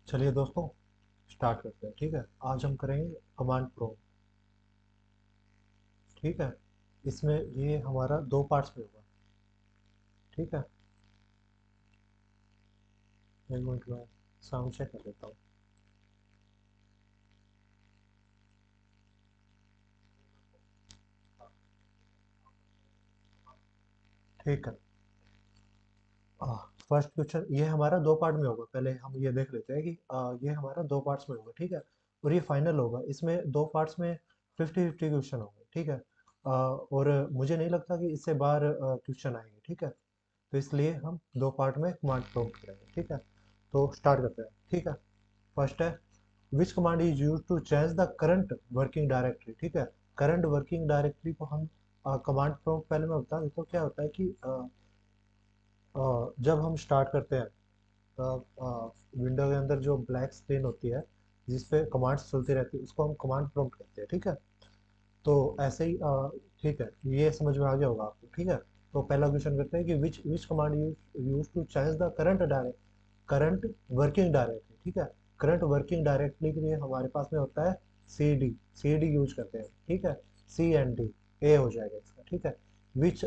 चलिए दोस्तों, स्टार्ट करते हैं। ठीक है, आज हम करेंगे कमांड प्रो। ठीक है, इसमें ये हमारा दो पार्ट्स में होगा। ठीक है, एक मिनट में साउंड चेक कर लेता हूँ। ठीक है, फर्स्ट क्वेश्चन ये हमारा दो पार्ट में होगा। पहले हम ये देख लेते हैं कि ये हमारा दो पार्ट्स में होगा। ठीक है, और ये फाइनल होगा। इसमें दो पार्ट्स में 50-50 क्वेश्चन होंगे। ठीक है, और मुझे नहीं लगता कि इससे बाहर क्वेश्चन आएंगे। ठीक है, तो इसलिए हम दो पार्ट में कमांड प्रॉम्प्ट करेंगे। ठीक है, तो स्टार्ट करते हैं। ठीक है, फर्स्ट है which command is use to change the current working directory. ठीक है, करंट वर्किंग डायरेक्टरी को हम कमांड प्रॉम्प्ट पहले मैं बता देता हूँ क्या होता है कि जब हम स्टार्ट करते हैं विंडो के अंदर जो ब्लैक स्क्रीन होती है जिस पे कमांड्स चलती रहती है उसको हम कमांड प्रॉम्प्ट कहते हैं। ठीक है, तो ऐसे ही ठीक है, ये समझ में आ गया होगा आपको। ठीक है, तो पहला क्वेश्चन करते हैं कि which which command use to change the current working directory. ठीक है, करंट वर्किंग डायरेक्टरी के लिए हमारे पास में होता है सी डी यूज करते हैं। ठीक है, C and D ए हो जाएगा इसका। ठीक है, which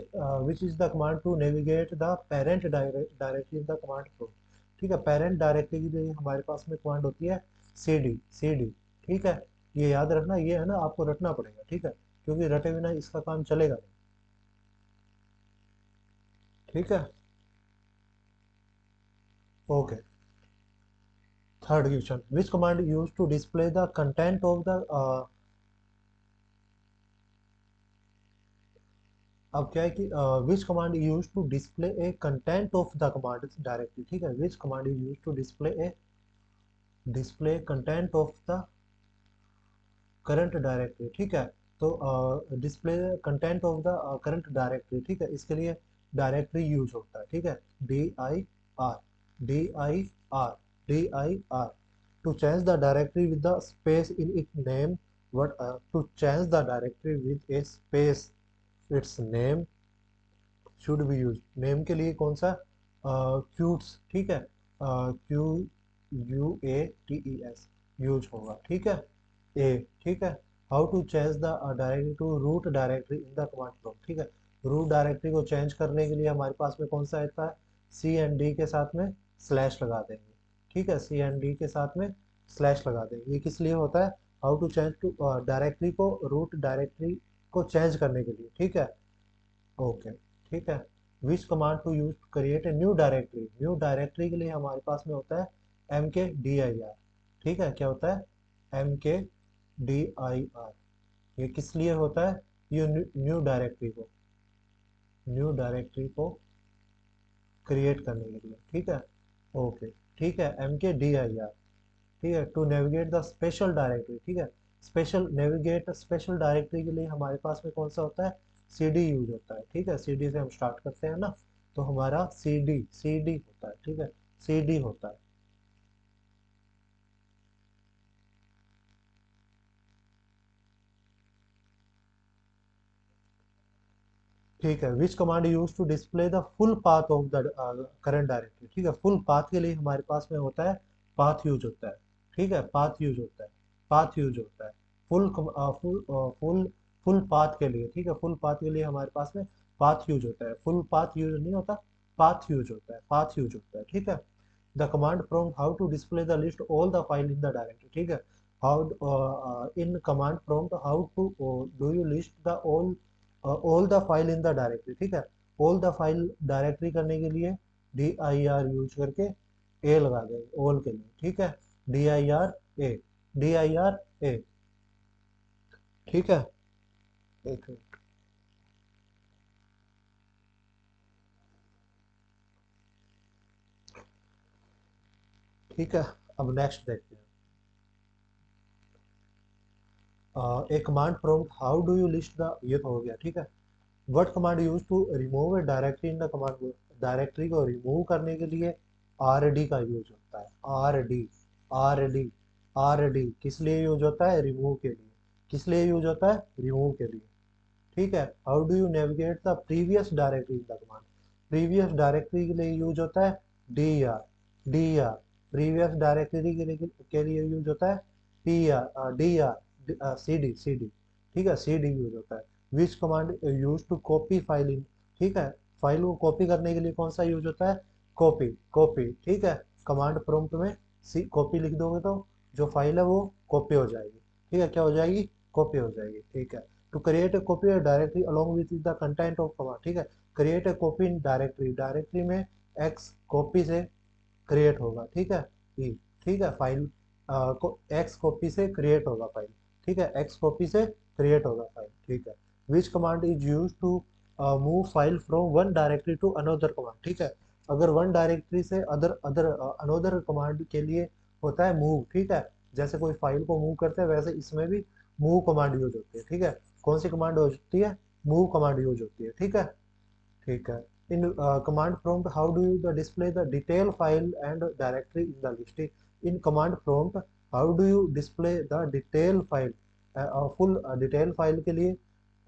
is the command to navigate the parent directory in the command flow. ठीक है, पेरेंट डायरेक्टरी के लिए हमारे पास में कमांड होती है सी डी। ठीक है, ये याद रखना, ये है ना, आपको रटना पड़ेगा। ठीक है, क्योंकि रटे बिना इसका काम चलेगा नहीं। ठीक है, okay. Third question which command use to display the content of the अब क्या है कि which command use to display a content of the command directly. ठीक है, which command use to display content of the current directory. ठीक है, तो display content of the current directory. ठीक है, इसके लिए डायरेक्टरी यूज होता है। ठीक है, R D I R D I R to change the directory with the space in it name. what to change the directory with a space its name should be used। Name के लिए कौन सा क्यूट्स। ठीक है, QUATES use होगा। ठीक है, A. ठीक है, how to change the directory to root directory in the command prompt. ठीक है, रूट डायरेक्टरी को चेंज करने के लिए हमारे पास में कौन सा आता है, C and D के साथ में स्लैश लगा देंगे। ठीक है, C and D के साथ में स्लैश लगा देंगे। ये किस लिए होता है, how to change to directory को रूट डायरेक्टरी को चेंज करने के लिए। ठीक है, ओके। ठीक है, which command to use to create a new directory के लिए हमारे पास में होता है MKDIR। ठीक है, क्या होता है MKDIR। ये किस लिए होता है, ये न्यू डायरेक्टरी को क्रिएट करने के लिए। ठीक है, ओके। ठीक है, MKDIR। ठीक है, to navigate the special directory. ठीक है, स्पेशल डायरेक्टरी के लिए हमारे पास में कौन सा होता है, CD यूज होता है। ठीक है, CD से हम स्टार्ट करते हैं ना, तो हमारा CD होता है। ठीक है, CD होता है। ठीक है, which command use to display the full path of the current directory. ठीक है, फुल पाथ के लिए हमारे पास में होता है पाथ यूज होता है। ठीक है, पाथ यूज होता है, पाथ यूज होता है। Full full full full path के लिए। ठीक है, फुल पाथ के लिए हमारे पास में पाथ यूज होता है। फुल पाथ यूज नहीं होता, पाथ यूज होता है, पाथ यूज होता है। ठीक है, the command prompt how to display the list all the file in the directory। ठीक है, in command prompt how to do you list the all the file in the directory। ठीक है, all the file directory करने के लिए dir use करके a लगा देंगे all के लिए। ठीक है, dir a। ठीक है, एक मिनट। ठीक है, अब नेक्स्ट देखते हैं। एक command prompt how do you list the, ये तो हो गया। ठीक है, what command use to remove a directory in the command. Directory को रिमूव करने के लिए RD का यूज होता है। RD RD किस लिए यूज होता है, रिमूव के लिए। किस लिए यूज होता है, रिमूव के लिए। ठीक है, how do you navigate the previous directory in the command. Previous directory के लिए यूज होता है DER। DER प्रीवियस डायरेक्टरी के लिए यूज होता है P R D R C D, ठीक है, सी डी यूज होता है। Which command use to copy file in, ठीक है, फाइल को कॉपी करने के लिए कौन सा यूज होता है, कॉपी, कॉपी, ठीक है। कमांड प्रॉम्प्ट में सी कॉपी लिख दोगे तो जो फाइल है वो कॉपी हो जाएगी, ठीक है, क्या हो जाएगी, कॉपी हो जाएगी, ठीक है। To create a copy directly along with the content of command, ठीक है, create a copy in directory, directory में एक्स कॉपी से क्रिएट होगा, ठीक है, ई, ठीक है, फाइल को एक्स कॉपी से क्रिएट होगा फाइल, ठीक है, एक्स कॉपी से क्रिएट होगा फाइल, ठीक है। Which command is use to move file from one directory to another command, ठीक है, अगर वन डायरेक्टरी से अदर अदर अनदर कमांड के लिए होता है मूव, ठीक है, जैसे कोई फाइल को मूव करते हैं वैसे इसमें भी मूव कमांड यूज होती है, ठीक है। कौन सी कमांड होती है, मूव कमांड यूज होती है, ठीक है, ठीक है। In command prompt, how do you display the detail file and directory in the list? In command prompt, how do you display the detail file? full detail file के लिए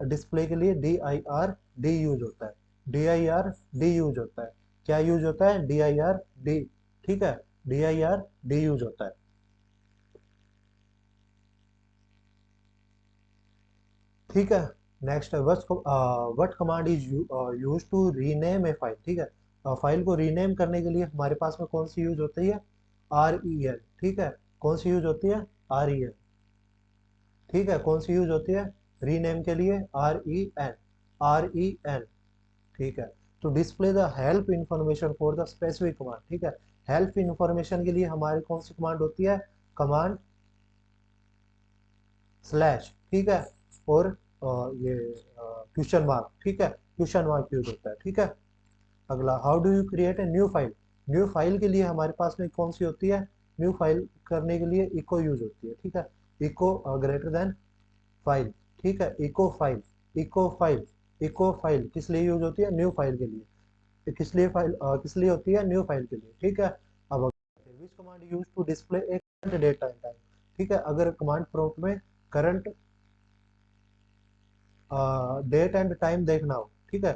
display के लिए dir यूज होता है, dir use होता है, क्या use होता है, dir, ठीक है, dir यूज होता है, ठीक है। नेक्स्ट है what command is use to rename a file, ठीक है, फाइल को रीनेम करने के लिए हमारे पास में कौन सी यूज होती है, आर ई एन, ठीक है, कौन सी यूज होती है, आर ई एन, ठीक है, कौन सी यूज होती है, रीनेम के लिए R E N, R E N, ठीक है। तो display the help information for the specific command, ठीक है, हेल्प इंफॉर्मेशन के लिए हमारी कौन सी कमांड होती है, कमांड स्लैश, ठीक है, और ये क्वेश्चन मार्क, ठीक है, क्वेश्चन मार्क यूज होता है, ठीक है। अगला, how do you create a new file, new file के लिए हमारे पास में कौन सी होती है, न्यू फाइल करने के लिए इको यूज होती है, ठीक है, इको ग्रेटर देन फाइल, ठीक है, echo file, echo file, echo file किस लिए यूज होती है, न्यू फाइल के लिए, किस लिए फाइल किस लिए होती है, न्यू फाइल के लिए, ठीक है। अब which command use to display a current date and time, ठीक है, अगर कमांड प्रॉम्प्ट में करंट डेट एंड टाइम देखना हो, ठीक है,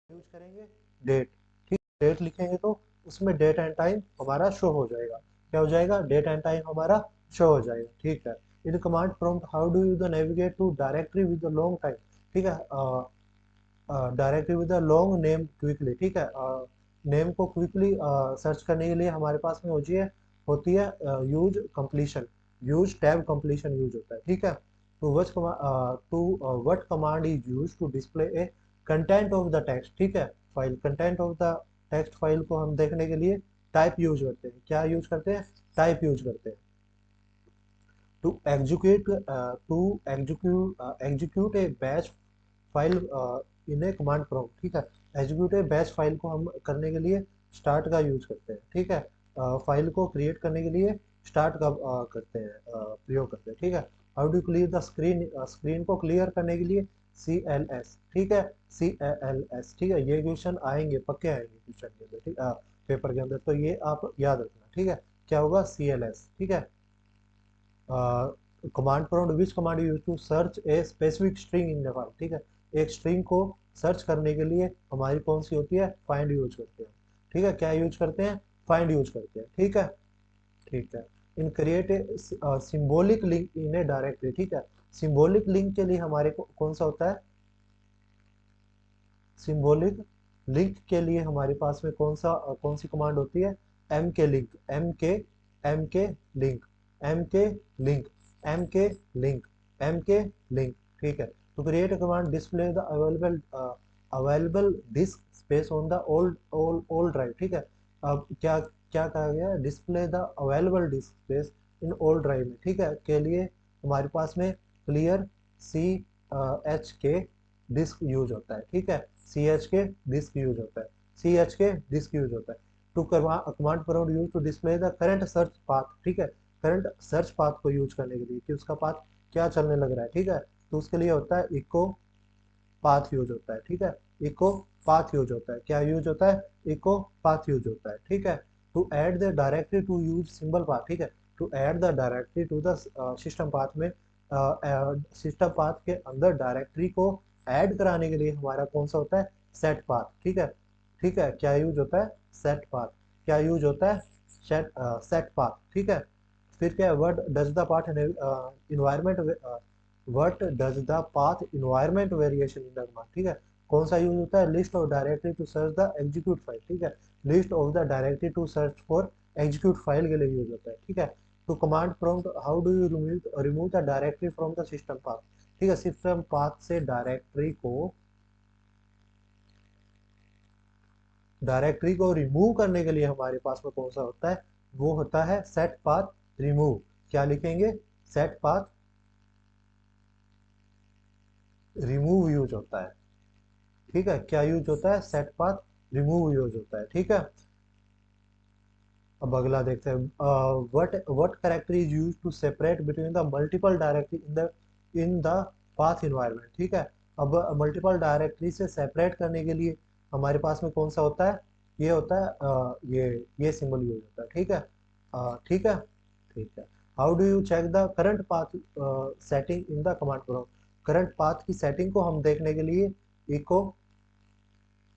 यूज करेंगे डेट, ठीक, डेट लिखेंगे तो उसमें डेट एंड टाइम हमारा शो हो जाएगा, क्या हो जाएगा, डेट एंड टाइम हमारा शो हो जाएगा, ठीक है। In command prompt how do you the navigate to directory with long time, ठीक है, directly with the long name quickly, ठीक है, नेम को क्विकली सर्च करने के लिए हमारे पास में होती है use completion, use tab completion use होता है, ठीक है। What command is use to display a content of the text, ठीक है, file content of the text file को हम देखने के लिए टाइप यूज करते हैं, क्या यूज करते हैं, टाइप यूज करते हैं। To execute a batch file in a command prompt, ठीक है, एग्जीक्यूट ए बैच फाइल को हम करने के लिए स्टार्ट का यूज करते हैं, ठीक है, फाइल को क्रिएट करने के लिए स्टार्ट का करते हैं, प्रयोग करते हैं, ठीक है। How do clear the screen, screen को क्लियर करने के लिए सी एल एस, ठीक है, सी एल एस, ठीक है, ये क्वेश्चन आएंगे, पक्के आएंगे क्वेश्चन के अंदर, ठीक है, पेपर के अंदर, तो ये आप याद रखना, ठीक है, क्या होगा, सी एल एस, ठीक है। Command prompt which command use to search a specific string in the file, ठीक है, एक स्ट्रिंग को सर्च करने के लिए हमारी कौन सी होती है, फाइंड यूज करते हैं, ठीक है, क्या यूज करते हैं, फाइंड यूज करते हैं, ठीक है, ठीक है। In create a symbolic link in a directory, ठीक है, सिंबॉलिक लिंक के लिए हमारे को कौन सा होता है, सिंबॉलिक लिंक के लिए हमारे पास में कौन सी कमांड होती है, M K link, M K link, M K link, M K link, M K link, ठीक है। To create a command display the available disk space on the old drive, ठीक है, अब क्या क्या कहा गया है, display the available disk space in old drive में, ठीक है, के लिए हमारे पास में clear C H K disk use होता है, ठीक है, C H K disk use होता है, C H K disk use होता है। To command prompt use to display the current search path, ठीक है, करंट सर्च पाथ को यूज करने के लिए कि उसका पाथ क्या चलने लग रहा है, ठीक है, तो उसके लिए होता है इको पाथ यूज होता है, ठीक है, इको पाथ यूज होता है, क्या यूज होता है, इको पाथ यूज होता है, ठीक है। To add the directory to use symbol path, ठीक है, to add the directory to the system path में, सिस्टम पाथ के अंदर डायरेक्टरी को ऐड कराने के लिए हमारा कौन सा होता है, सेट पाथ, ठीक है, ठीक है, क्या यूज होता है, सेट पाथ, क्या यूज होता है, सेट सेट पाथ, ठीक है। फिर क्या है, what does the path environment, what does the path environment variation in the command, ठीक है। कौन सा यूज होता है, list of directory to search the execute file, ठीक है। List of the directory to search for execute file के लिए यूज होता है, ठीक है। To command prompt, how do you remove the directory from the system path, ठीक है। सिस्टम पाथ से डायरेक्टरी को रिमूव करने के लिए हमारे पास में कौन सा होता है, वो होता है सेट पाथ रिमूव। क्या लिखेंगे, सेट पाथ रिमूव यूज होता है, ठीक है। क्या यूज होता है, सेट पाथ रिमूव यूज होता है, ठीक है। अब अगला देखते हैं, what character is use to separate between the multiple directory in the path environment, ठीक है। अब मल्टीपल डायरेक्टरी से सेपरेट करने के लिए हमारे पास में कौन सा होता है, ये होता है ये सिंबल यूज होता है, ठीक है। ठीक है, ठीक है। How do you check the current path setting in the command program, current path की सेटिंग को हम देखने के लिए इको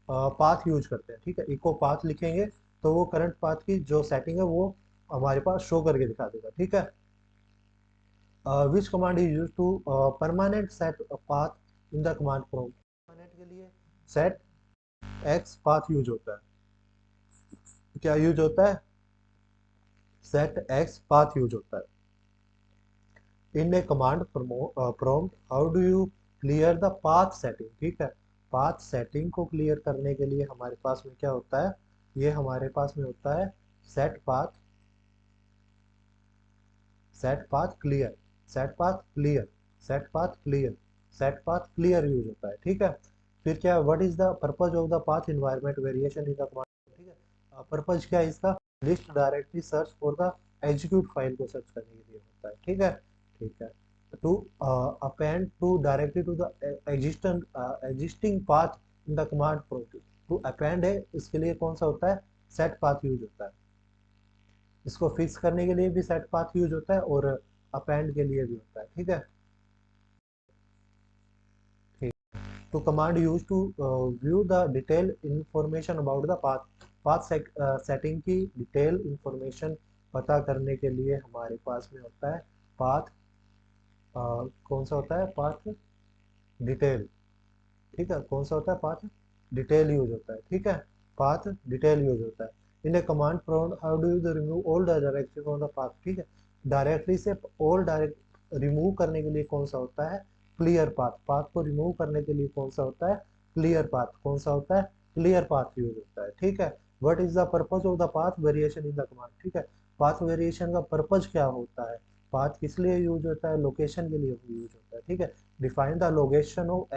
पाथ यूज करते हैं, ठीक है। इको पाथ लिखेंगे तो वो करंट पाथ की जो सेटिंग है वो हमारे पास शो करके दिखा देगा, ठीक है। Which command is use to permanent set path in the command prompt, permanent के लिए सेट एक्स पाथ यूज होता है। क्या यूज होता है, सेट एक्स पाथ यूज होता है। In a command prompt, how do you clear the path setting, ठीक है। पाथ सेटिंग को क्लियर करने के लिए हमारे पास में क्या होता है, ये हमारे पास में होता है set path, set path clear, set path clear, set path clear, set path clear use होता है, ठीक है। फिर क्या, what is the purpose of the path environment variation in the command, ठीक है। पर्पज क्या है इसका, list directly search for the execute file को सर्च करने के लिए होता है, ठीक है, ठीक है। To append to directly to the existing path in the command process, to append है इसके लिए कौन सा होता है, सेट पाथ यूज होता है। इसको फिक्स करने के लिए भी सेट पाथ यूज होता है और अपेंड के लिए भी होता है, ठीक है, ठीक। तो command use to view the detail information about the path, path setting की डिटेल इंफॉर्मेशन पता करने के लिए हमारे पास में होता है पाथ, कौन सा होता है, पाथ डिटेल, ठीक है। कौन सा होता है, पाथ डिटेल यूज होता है, ठीक है। पाथ डिटेल यूज होता है। In a command prompt, how do you remove all directory from the path, ठीक है। डायरेक्टरी से ऑल डायरेक्ट रिमूव करने के लिए कौन सा होता है, क्लियर पाथ, पाथ को रिमूव करने के लिए कौन सा होता है, क्लियर पाथ, कौन सा होता है, क्लियर पाथ यूज होता है, ठीक है। What is the purpose of the path variation in the command, ठीक है। पाथ वेरिएशन का पर्पज क्या होता है, पाथ किस लिए यूज होता है, लोकेशन के लिए यूज होता है, ठीक है। Define the location of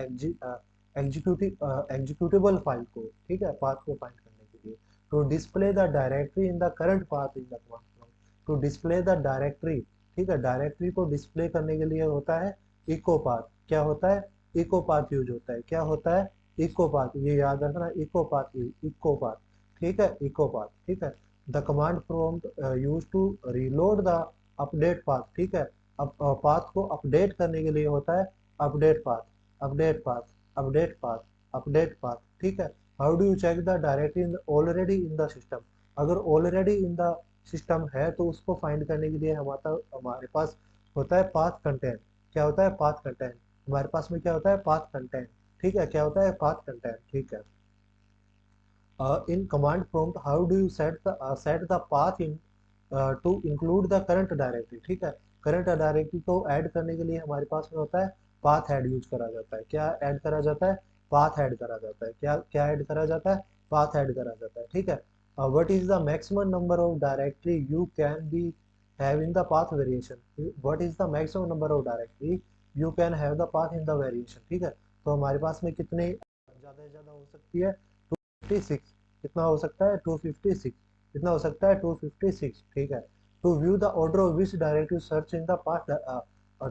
executable file को, ठीक है, पाथ को फाइंड करने के लिए। To display the directory in the current path in the command prompt, to display the directory, ठीक है। डायरेक्टरी को डिस्प्ले करने के लिए होता है इको पाथ, क्या होता है, इको पाथ यूज होता है, क्या होता है, इको पाथ, ये याद रखना, इको पाथ, इको पाथ, ठीक है, इको पाथ, ठीक है। The command prompt use to reload the update path, ठीक है। अब पाथ को अपडेट करने के लिए होता है update path, update path, update path, update path, ठीक है। How do you check the directory already in the system, अगर ऑलरेडी इन द सिस्टम है तो उसको फाइंड करने के लिए हमारे पास होता है पाथ कंटेंट, क्या होता है, पाथ कंटेंट, हमारे पास में क्या होता है, पाथ कंटेंट, ठीक है, क्या होता है, पाथ कंटेंट, ठीक है। In command prompt, how do you set the path in to include the current directory, ठीक है। करंट डायरेक्टरी को ऐड करने के लिए हमारे पास में होता है पाथ ऐड यूज करा जाता है, क्या ऐड करा जाता है, पाथ ऐड करा जाता है, क्या क्या ऐड करा जाता है, पाथ ऐड करा जाता है, ठीक है। What is the maximum number of directory you can be have in the path variation, what is the maximum number of directory you can have the path in the variation, ठीक है। तो हमारे पास में कितने ज्यादा से ज्यादा हो सकती है, 256, कितना हो सकता है, 256, कितना हो सकता है, 256, ठीक है। To view the order of which directory search in the path,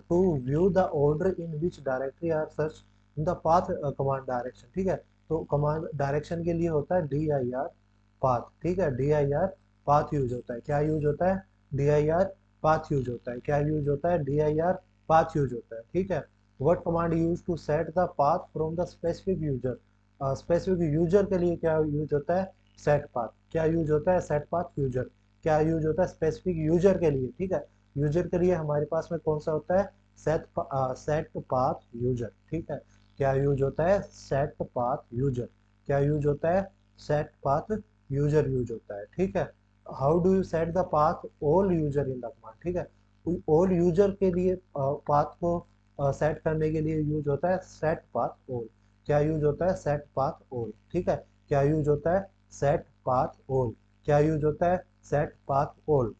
to view the order in which directory are search in the path command direction, ठीक है। तो कमांड डायरेक्शन के लिए होता है dir पाथ, ठीक है, dir पाथ यूज होता है, क्या यूज होता है, dir पाथ यूज होता है, क्या यूज होता है, dir पाथ यूज होता है, ठीक है। What command use to set the path from the specific user, specific user के लिए क्या यूज होता है, सेट पाथ, क्या यूज होता है, सेट पाथ यूजर, क्या यूज होता है स्पेसिफिक यूजर के लिए, ठीक है। यूजर के लिए हमारे पास में कौन सा होता है, सेट पाथ यूजर, ठीक है। क्या यूज होता है, सेट पाथ यूजर। क्या यूज होता है, सेट पाथ यूजर यूज होता है, ठीक है। How do you set the path all user in the command, ठीक है। ऑल यूजर के लिए पाथ को सेट करने के लिए यूज होता है सेट पाथ ऑल। क्या यूज होता है, सेट पाथ ऑल, ठीक है। क्या यूज होता है, सेट पाथ ऑल। क्या यूज होता है, सेट पाथ ऑल,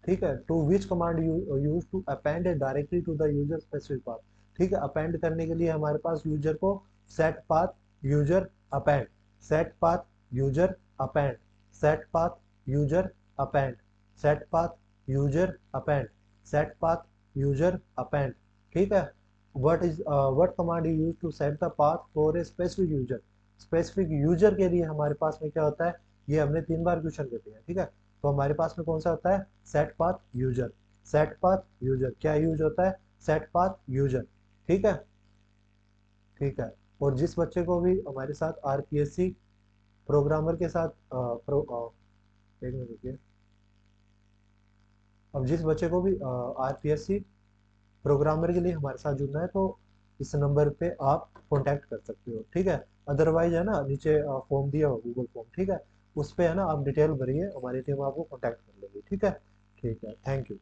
ठीक है। To which command use to append directly to the user specific path, ठीक है। अपेंड करने के लिए हमारे पास यूजर को set path user append, set path user append, set path user append, set path user append, set path user append, ठीक है। What command you use to set the path for a specific user, specific user के लिए हमारे पास में क्या होता है, ये हमने 3 बार क्वेश्चन कर दिया, ठीक है। तो हमारे पास में कौन सा होता है, set path user. Set path user क्या यूज होता है, सेट पाथ यूजर, ठीक है, ठीक है। और जिस बच्चे को भी हमारे साथ आरपीएससी प्रोग्रामर के साथ एक मिनट रुकिए। अब जिस बच्चे को भी आरपीएससी प्रोग्रामर के लिए हमारे साथ जुड़ना है तो इस नंबर पे आप कांटेक्ट कर सकते हो, ठीक है। अदरवाइज है ना, नीचे फॉर्म दिया हो गूगल फॉर्म, ठीक है। उस पे है ना आप डिटेल भरिए, हमारी टीम आपको कांटेक्ट कर लेगी, ठीक है। ठीक है, थैंक यू।